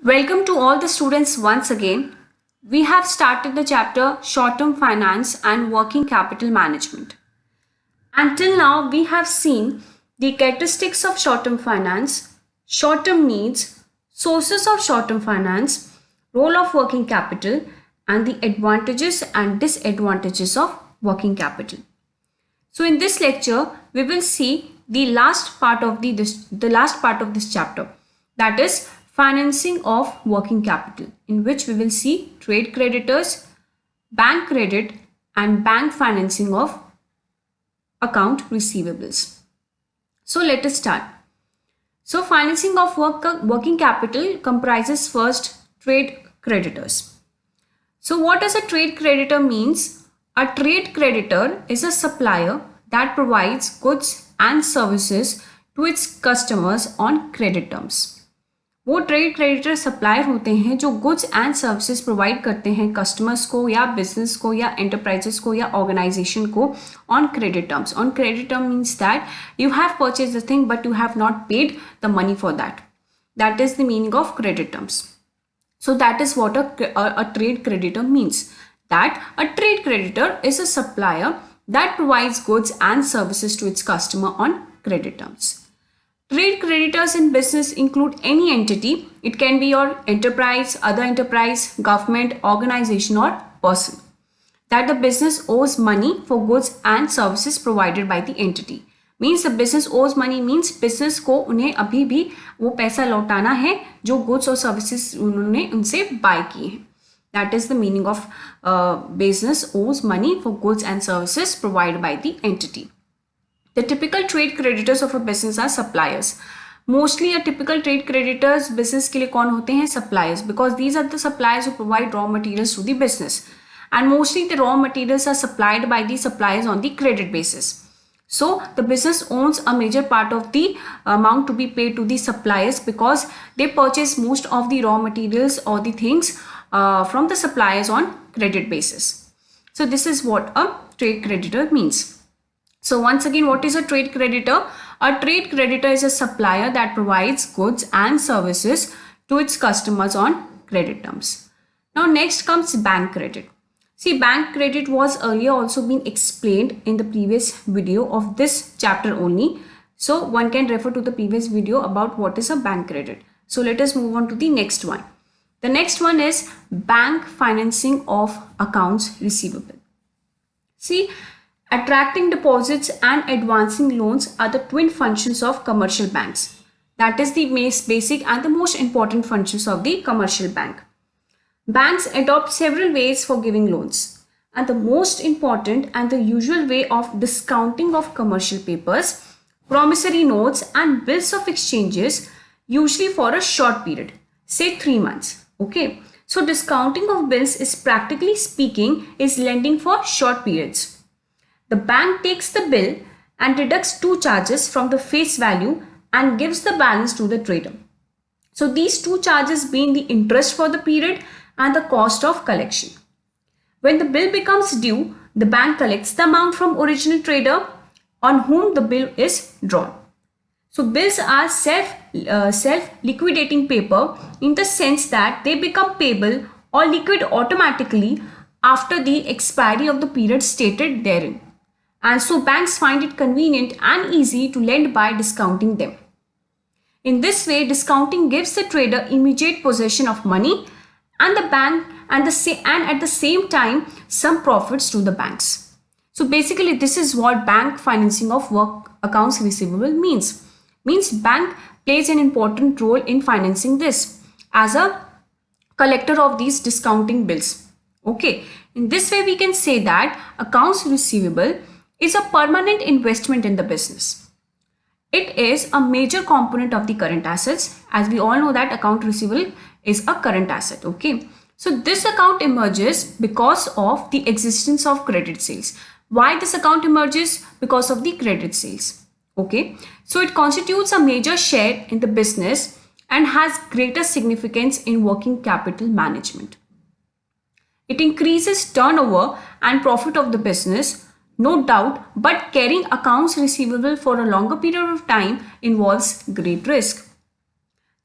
Welcome to all the students once again. We have started the chapter Short-Term Finance and Working Capital Management. Until now, we have seen the characteristics of short-term finance, short-term needs, sources of short-term finance, role of working capital, and the advantages and disadvantages of working capital. So in this lecture, we will see the last part of this chapter, that is financing of working capital, in which we will see trade creditors, bank credit, and bank financing of account receivables. So let us start. So financing of working capital comprises first trade creditors. So what does a trade creditor means? A trade creditor is a supplier that provides goods and services to its customers on credit terms. वो trade creditor supplier होते हैं जो goods and services provide करते हैं customers को या business को या एंटरप्राइजेस को या ऑर्गेनाइजेशन को on credit terms. On credit term means that you have purchase the thing but you have not paid the money for that. That is the meaning of credit terms. So that is what a trade creditor means. That a trade creditor is a supplier that provides goods and services to its customer on credit terms. Trade creditors in business include any entity. It can be your enterprise, other enterprise, government, organization or person. That the business owes money for goods and services provided by the entity. Means the business owes money means business को उन्हें अभी भी वो पैसा लौटाना है जो goods और सर्विसेज उन्होंने उनसे बाय किए हैं. That is the meaning of business owes money for goods and services provide by the entity. The typical trade creditors of a business are suppliers. Mostly a typical trade creditors business के लिए कौन होते हैं? Suppliers, because these are the suppliers who provide raw materials to the business and mostly the raw materials are supplied by the suppliers on the credit basis. So the business owns a major part of the amount to be paid to the suppliers because they purchase most of the raw materials or the things from the suppliers on credit basis. So this is what a trade creditor means. So once again, what is a trade creditor? A trade creditor is a supplier that provides goods and services to its customers on credit terms. Now next comes bank credit. See, bank credit was earlier also been explained in the previous video of this chapter only. So one can refer to the previous video about what is a bank credit. So let us move on to the next one. The next one is bank financing of accounts receivable. See, attracting deposits and advancing loans are the twin functions of commercial banks. That is the most basic and the most important functions of the commercial bank. Banks adopt several ways for giving loans, and the most important and the usual way of discounting of commercial papers, promissory notes and bills of exchanges, usually for a short period, say 3 months. Okay, so discounting of bills is practically speaking is lending for short periods. The bank takes the bill and deducts 2 charges from the face value and gives the balance to the trader. So these 2 charges being the interest for the period and the cost of collection. When the bill becomes due, the bank collects the amount from original trader on whom the bill is drawn. So bills are self-liquidating paper in the sense that they become payable or liquid automatically after the expiry of the period stated therein. And so banks find it convenient and easy to lend by discounting them. In this way, discounting gives the trader immediate possession of money and the bank and at the same time some profits to the banks. So basically this is what bank financing of work accounts receivable means. Means bank plays an important role in financing this as a collector of these discounting bills. Okay, in this way we can say that accounts receivable is a permanent investment in the business. It is a major component of the current assets. As we all know that account receivable is a current asset. Okay, so this account emerges because of the existence of credit sales. Why this account emerges? Because of the credit sales. Okay, so it constitutes a major share in the business and has greater significance in working capital management. It increases turnover and profit of the business, no doubt, but carrying accounts receivable for a longer period of time involves great risk.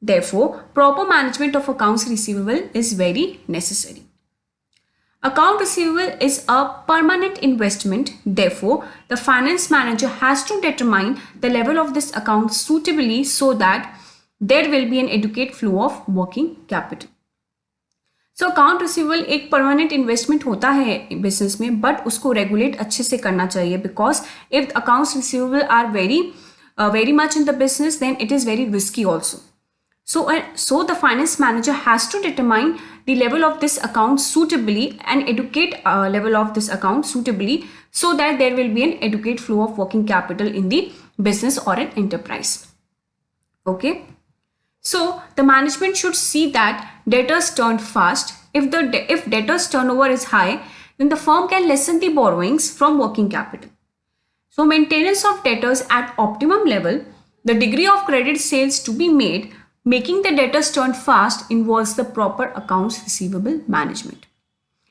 Therefore, proper management of accounts receivable is very necessary. Account receivable is a permanent investment. Therefore, the finance manager has to determine the level of this account suitably so that there will be an adequate flow of working capital. So account receivable एक permanent investment होता है business में, but उसको regulate अच्छे से करना चाहिए, because if accounts receivable are very much in the business, then it is very risky also. So the finance manager has to determine the level of this account suitably and educate level of this account suitably so that there will be an adequate flow of working capital in the business or an enterprise. Okay. So the management should see that debtors turn fast. If debtors turnover is high, then the firm can lessen the borrowings from working capital. So maintenance of debtors at optimum level, the degree of credit sales to be made, making the debtors turn fast involves the proper accounts receivable management.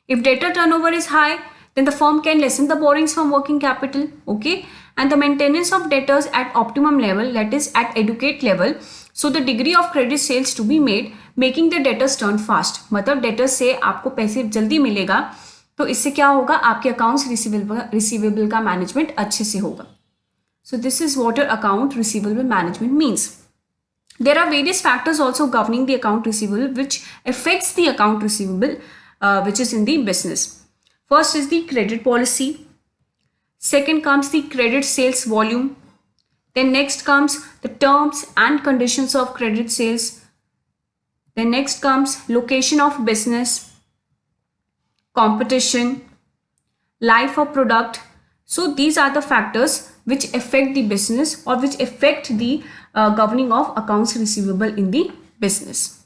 If debtor turnover is high, then the firm can lessen the borrowings from working capital. Okay, and the maintenance of debtors at optimum level, that is at adequate level, so the degree of credit sales to be made, making the debtors turn fast. मतलब debtors से आपको पैसे जल्दी मिलेगा, तो इससे क्या होगा, आपके अकाउंट्स रिसीवेबल का मैनेजमेंट अच्छे से होगा. So this is what your account receivable management means. There are various factors also governing the account receivable which affects the account receivable which is in the business. First is the credit policy. Second comes the credit sales volume. Then next comes the terms and conditions of credit sales. Then next comes location of business, competition, life of product. So these are the factors which affect the business or which affect the governing of accounts receivable in the business.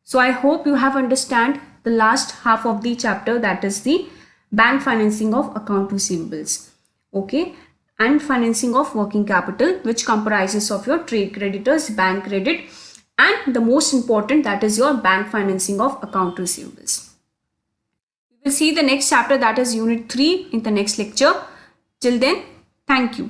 So I hope you have understand the last half of the chapter, that is the bank financing of account receivables. Okay, and financing of working capital, which comprises of your trade creditors, bank credit, and the most important, that is your bank financing of account receivables. We will see the next chapter, that is unit 3, in the next lecture. Till then, thank you.